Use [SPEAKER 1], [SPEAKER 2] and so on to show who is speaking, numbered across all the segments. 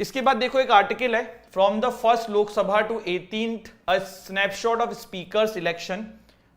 [SPEAKER 1] इसके बाद देखो एक आर्टिकल है, from the first Lok Sabha to 18th a snapshot of speakers election.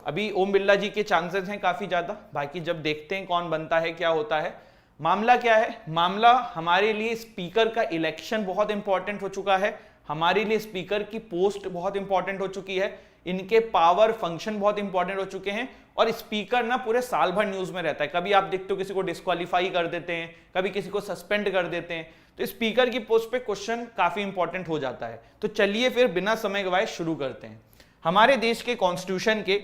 [SPEAKER 1] अभी ओम बिरला जी के चांसेस हैं काफी ज्यादा, बाकी जब देखते हैं कौन बनता है क्या होता है। मामला क्या है, मामला हमारे लिए स्पीकर का इलेक्शन बहुत इंपॉर्टेंट हो चुका है, हमारे लिए स्पीकर की पोस्ट बहुत इंपॉर्टेंट हो चुकी है, इनके पावर फंक्शन बहुत इंपॉर्टेंट हो चुके हैं, और स्पीकर ना पूरे साल भर न्यूज में रहता है। कभी आप देखते हो किसी को डिस्क्वालीफाई कर देते हैं, कभी किसी को सस्पेंड कर देते हैं, तो स्पीकर की पोस्ट पे क्वेश्चन काफी इंपॉर्टेंट हो जाता है। तो चलिए फिर बिना समय गवाए शुरू करते हैं। हमारे देश के कॉन्स्टिट्यूशन के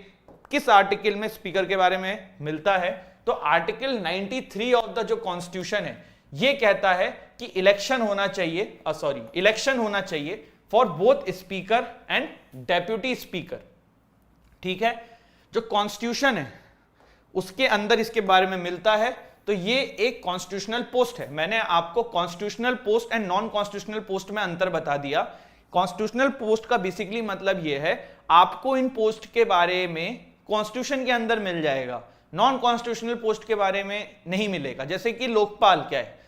[SPEAKER 1] किस आर्टिकल में स्पीकर के बारे में मिलता है, तो आर्टिकल 93 ऑफ द जो कॉन्स्टिट्यूशन है ये कहता है कि इलेक्शन होना चाहिए for both speaker and deputy speaker. ठीक है, जो कॉन्स्टिट्यूशन है उसके अंदर इसके बारे में मिलता है। तो ये एक कॉन्स्टिट्यूशनल पोस्ट है। मैंने आपको constitutional post and non constitutional post में अंतर बता दिया। कॉन्स्टिट्यूशनल पोस्ट का बेसिकली मतलब ये है आपको इन पोस्ट के बारे में कॉन्स्टिट्यूशन के अंदर मिल जाएगा, नॉन कॉन्स्टिट्यूशनल पोस्ट के बारे में नहीं मिलेगा। जैसे कि लोकपाल क्या है,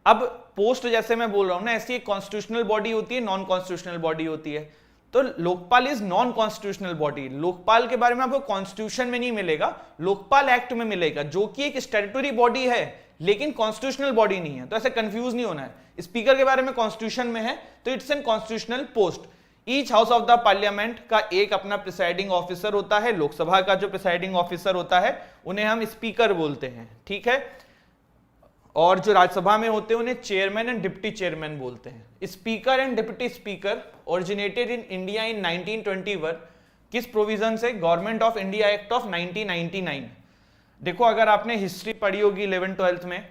[SPEAKER 1] अब पोस्ट जैसे मैं बोल रहा हूं ना, ऐसी एक कॉन्स्टिट्यूशनल बॉडी होती है, नॉन कॉन्स्टिट्यूशनल बॉडी होती है। तो Lokpal is non constitutional body. Lokpal के बारे में आपको कॉन्स्टिट्यूशन में नहीं मिलेगा, लोकपाल एक्ट में मिलेगा, जो कि एक स्टैट्यूटरी बॉडी है लेकिन कॉन्स्टिट्यूशनल बॉडी नहीं है। तो ऐसे कंफ्यूज नहीं होना है। स्पीकर के बारे में कॉन्स्टिट्यूशन में है तो it's an constitutional post. Each house of the parliament का एक अपना प्रिसाइडिंग ऑफिसर होता है। लोकसभा का जो प्रिसाइडिंग ऑफिसर होता है उन्हें हम स्पीकर बोलते हैं। ठीक है, और जो राज्यसभा में होते हैं उन्हें चेयरमैन एंड डिप्टी चेयरमैन बोलते हैं। Speaker and deputy speaker originated in India in 1921। किस प्रोविजन से? Government of India act of 1999। देखो अगर आपने हिस्ट्री पढ़ी होगी 11th-12th में,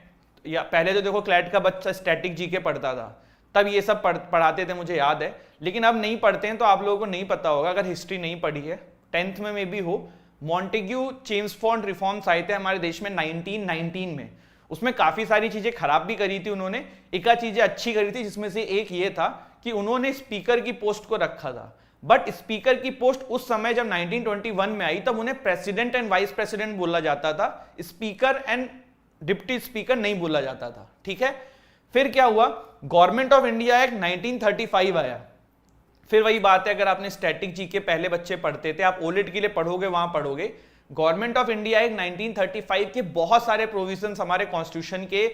[SPEAKER 1] या पहले तो देखो क्लैट का बच्चा स्टैटिक जीके पढ़ता था, तब ये सब पढ़ाते थे, मुझे याद है। लेकिन अब नहीं पढ़ते हैं तो आप लोगों को नहीं पता होगा अगर हिस्ट्री नहीं पढ़ी है। 10th में भी हो। मॉन्टेग्यू चेम्सफोर्ड रिफॉर्म्स आए थे हमारे देश में 1919 में। उसमें काफी सारी चीजें खराब भी करी थी उन्होंने, एक चीजें अच्छी करी थी, जिसमें से एक ये था कि उन्होंने स्पीकर की पोस्ट को रखा था। बट स्पीकर की पोस्ट उस समय जब 1921 में आई तब उन्हें प्रेसिडेंट एंड वाइस प्रेसिडेंट बोला जाता था, स्पीकर एंड डिप्टी स्पीकर नहीं बोला जाता था। ठीक है, फिर क्या हुआ, गवर्नमेंट ऑफ इंडिया एक्ट 1935 आया। फिर वही बात है, अगर आपने स्टैटिक जी के पहले बच्चे पढ़ते थे, आप ओलेट के लिए पढ़ोगे वहां पढ़ोगे। गवर्नमेंट ऑफ इंडिया एक्ट 1935 के बहुत सारे प्रोविजंस हमारे कॉन्स्टिट्यूशन के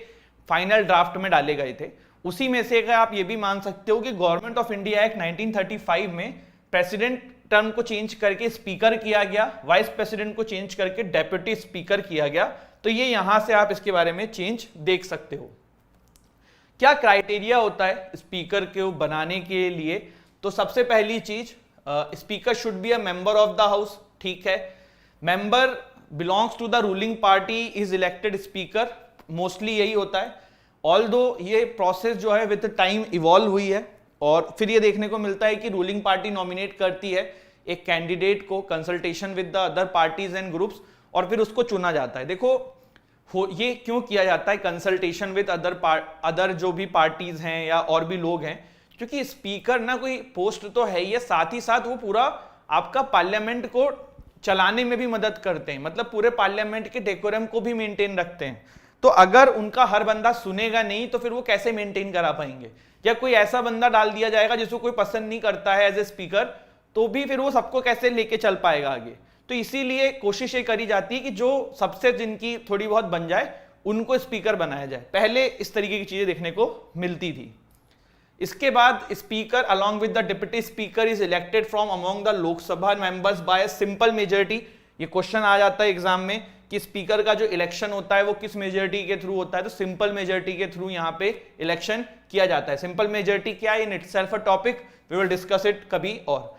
[SPEAKER 1] फाइनल ड्राफ्ट में डाले गए थे। उसी में से अगर आप ये भी मान सकते हो कि गवर्नमेंट ऑफ इंडिया एक्ट 1935 में प्रेसिडेंट टर्म को चेंज करके स्पीकर किया गया, वाइस प्रेसिडेंट को चेंज करके डेप्यूटी स्पीकर किया गया। तो ये यहां से आप इसके बारे में चेंज देख सकते हो। क्या क्राइटेरिया होता है स्पीकर को बनाने के लिए? तो सबसे पहली चीज, speaker should be a member of the house. ठीक है, member belongs to the ruling party is elected speaker, mostly यही होता है। ऑल्दो ये प्रोसेस जो है विद टाइम इवॉल्व हुई है, और फिर ये देखने को मिलता है कि रूलिंग पार्टी नॉमिनेट करती है एक कैंडिडेट को consultation with the other parties and groups, और फिर उसको चुना जाता है। देखो ये क्यों किया जाता है कंसल्टेशन विद अदर जो भी पार्टीज हैं या और भी लोग हैं, क्योंकि स्पीकर ना कोई पोस्ट तो है ही, साथ ही साथ वो पूरा आपका पार्लियामेंट को चलाने में भी मदद करते हैं, मतलब पूरे पार्लियामेंट के डेकोरम को भी मेंटेन रखते हैं। तो अगर उनका हर बंदा सुनेगा नहीं तो फिर वो कैसे मेंटेन करा पाएंगे? या कोई ऐसा बंदा डाल दिया जाएगा जिसको कोई पसंद नहीं करता है एज ए स्पीकर, तो भी फिर वो सबको कैसे लेके चल पाएगा आगे? तो इसीलिए कोशिश ये करी जाती है कि जो सबसे जिनकी थोड़ी बहुत बन जाए उनको स्पीकर बनाया जाए। पहले इस तरीके की चीजें देखने को मिलती थी। इसके बाद speaker along with the deputy speaker is elected from among the Lok Sabha members bye simple majority. ये क्वेश्चन आ जाता है एग्जाम में कि स्पीकर का जो इलेक्शन होता है वो किस मेजोरिटी के थ्रू होता है, तो सिंपल मेजोरिटी के थ्रू यहाँ पे इलेक्शन किया जाता है। सिंपल मेजोरिटी क्या है, in itself a topic, we will discuss it कभी और।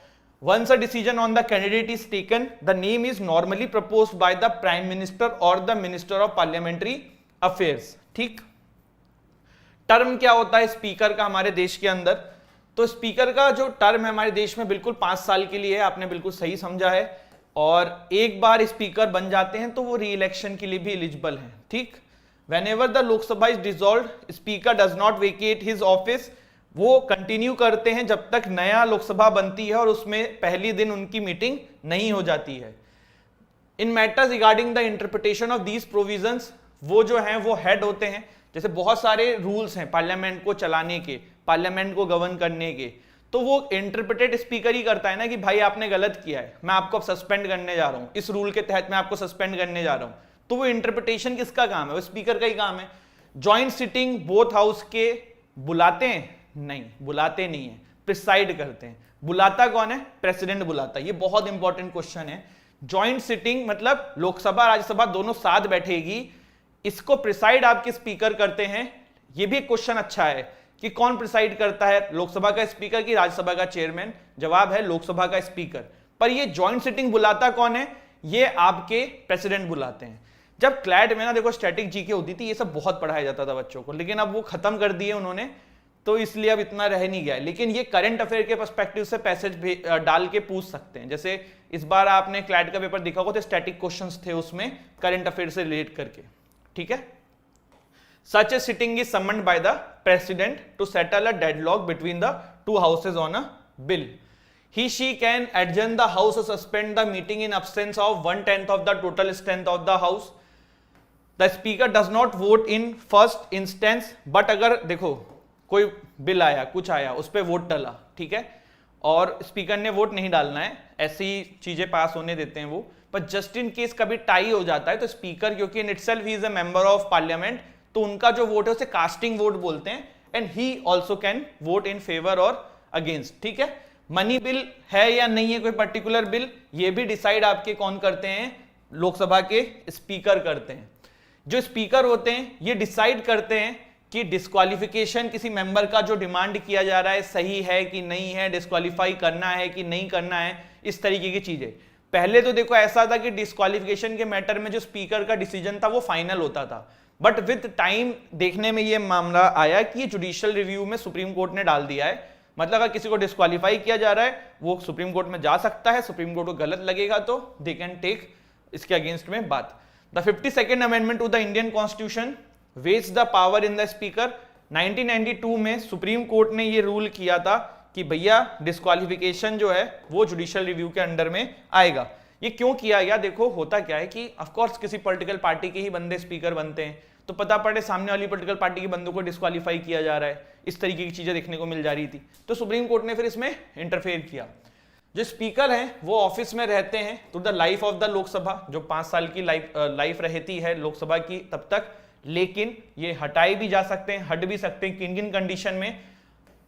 [SPEAKER 1] Once a decision on the candidate is taken, the name is normally proposed by the Prime Minister or the Minister of Parliamentary Affairs। ठीक, term क्या होता है speaker का हमारे देश के अंदर? तो स्पीकर का जो टर्म है हमारे देश में बिल्कुल 5 साल के लिए है, आपने बिल्कुल सही समझा है। और एक बार स्पीकर बन जाते हैं तो वो री इलेक्शन के लिए भी एलिजिबल है। ठीक, whenever the Lok Sabha is dissolved, speaker does not vacate his office। वो कंटिन्यू करते हैं जब तक नया लोकसभा बनती है और उसमें पहली दिन उनकी मीटिंग नहीं हो जाती है। In matters regarding the interpretation of these provisions, वो जो हैं वो हेड होते हैं। जैसे बहुत सारे रूल्स हैं पार्लियामेंट को चलाने के, पार्लियामेंट को गवर्न करने के, तो वो इंटरप्रेटेड स्पीकर ही करता है ना कि भाई आपने गलत किया है, मैं आपको सस्पेंड करने जा रहा हूं, इस रूल के तहत मैं आपको सस्पेंड करने जा रहा हूं। तो वो इंटरप्रिटेशन किसका काम है? वो स्पीकर का ही काम है। जॉइंट सिटिंग बोथ हाउस के बुलाते हैं? नहीं, बुलाते नहीं है, प्रिसाइड करते हैं। बुलाता कौन है? प्रेसिडेंट बुलाता है। ये बहुत इंपॉर्टेंट क्वेश्चन है। जॉइंट सिटिंग मतलब लोकसभा राज्यसभा दोनों साथ बैठेगी, इसको प्रिसाइड आपके स्पीकर करते हैं। ये भी एक क्वेश्चन अच्छा है कि कौन प्रिसाइड करता है, लोकसभा का स्पीकर की राज्यसभा का चेयरमैन? जवाब है लोकसभा का स्पीकर। पर ये जॉइंट सिटिंग बुलाता कौन है? ये आपके प्रेसिडेंट बुलाते हैं। जब क्लैट में ना देखो स्टैटिक जीके होती थी, ये सब बहुत पढ़ाया जाता था बच्चों को, लेकिन अब वो खत्म कर दिए उन्होंने, तो इसलिए अब इतना रह नहीं गया। लेकिन ये करंट अफेयर के पर्सपेक्टिव से पैसेज डाल के पूछ सकते हैं। जैसे इस बार आपने क्लैट का पेपर देखा होगा तो स्टैटिक क्वेश्चंस थे उसमें करंट अफेयर से रिलेट करके, ठीक है। Such a sitting is summoned by the president to settle a deadlock between the two houses on a bill. She can adjourn the house or suspend the meeting in absence of 1/10 of the total strength of the house. The speaker does not vote in first instance, but अगर देखो कोई bill आया, कुछ आया, उस पर vote डला, ठीक है, और स्पीकर ने वोट नहीं डालना है, ऐसी चीजें पास होने देते हैं वो। पर जस्ट इन केस कभी टाई हो जाता है तो स्पीकर, क्योंकि in itself he is a member of parliament, तो उनका जो वोट है उसे कास्टिंग वोट बोलते हैं, and he also can vote in favour और अगेंस्ट, ठीक है। मनी बिल है या नहीं है कोई पर्टिकुलर बिल, ये भी डिसाइड आपके कौन करते हैं? लोकसभा के स्पीकर करते हैं। जो स्पीकर होते हैं ये डिसाइड करते हैं कि डिस्क्वालिफिकेशन किसी मेंबर का जो डिमांड किया जा रहा है सही है कि नहीं है, डिस्क्वालीफाई करना है कि नहीं करना है, इस तरीके की चीजें। पहले तो देखो ऐसा था कि डिस्क्वालिफिकेशन के मैटर में जो स्पीकर का डिसीजन था वो फाइनल होता था, बट विद टाइम देखने में ये मामला आया कि ये जुडिशियल रिव्यू में सुप्रीम कोर्ट ने डाल दिया है। मतलब अगर किसी को डिस्क्वालीफाई किया जा रहा है वो सुप्रीम कोर्ट में जा सकता है, सुप्रीम कोर्ट को गलत लगेगा तो दे कैन टेक इसके अगेंस्ट में बात। The 52nd amendment to the Indian constitution vests the power in the speaker. 1992 में सुप्रीम कोर्ट ने ये रूल किया था कि भैया डिस्क्वालिफिकेशन जो है वो जुडिशियल रिव्यू के अंडर में आएगा। ये क्यों किया गया? देखो होता क्या है कि ऑफ कोर्स किसी पॉलिटिकल पार्टी के ही बंदे स्पीकर बनते हैं, तो पता पड़े सामने वाली पॉलिटिकल पार्टी के बंदों को डिस्क्वालीफाई किया जा रहा है, इस तरीके की चीजें देखने को मिल जा रही थी, तो सुप्रीम कोर्ट ने फिर इसमें इंटरफेयर किया। जो स्पीकर हैं वो ऑफिस में रहते हैं to the life of the Lok Sabha, जो 5 साल की लाइफ रहती है लोकसभा की तब तक, लेकिन ये हटाए भी जा सकते हैं, हट भी सकते हैं किन किन कंडीशन में?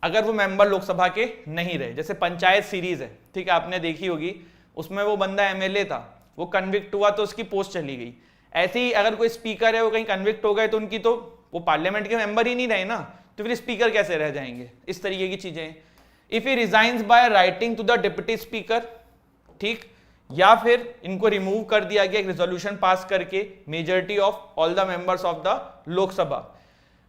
[SPEAKER 1] अगर वो मेंबर लोकसभा के नहीं रहे। जैसे पंचायत सीरीज है, ठीक है, आपने देखी होगी, उसमें वो बंदा एमएलए था, वो कन्विक्ट हुआ तो उसकी पोस्ट चली गई। ऐसे ही अगर कोई स्पीकर है वो कहीं कन्विक्ट हो गए तो उनकी तो वो पार्लियामेंट के मेंबर ही नहीं रहे ना, तो फिर स्पीकर कैसे रह जाएंगे? इस तरीके की चीजें। If he resigns by writing to the deputy speaker, ठीक, या फिर इनको रिमूव कर दिया गया एक रेजोल्यूशन पास करके, majority of all the members of the Lok Sabha.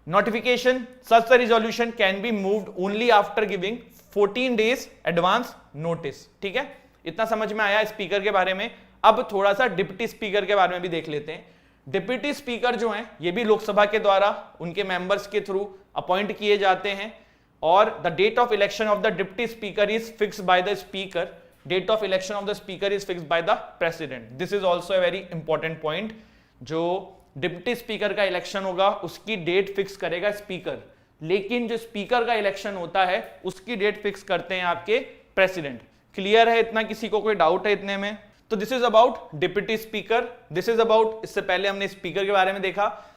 [SPEAKER 1] Notification such the resolution can be moved only after giving 14 days advance notice, ठीक है। इतना समझ में आया स्पीकर के बारे में। अब थोड़ा सा डिप्टी स्पीकर के बारे में भी देख लेते हैं। डिप्टी स्पीकर जो हैं ये भी लोकसभा के द्वारा उनके मेंबर्स के थ्रू अपॉइंट किए जाते हैं, और the date of election of the deputy speaker is fixed by the speaker. Date of election of the speaker is fixed by the president. This is also a very important point. जो deputy speaker का election होगा उसकी date fix करेगा speaker, लेकिन जो speaker का election होता है उसकी डेट फिक्स करते हैं आपके प्रेसिडेंट। क्लियर है इतना? किसी को कोई डाउट है इतने में? तो this is about deputy speaker, this is about, इससे पहले हमने स्पीकर के बारे में देखा।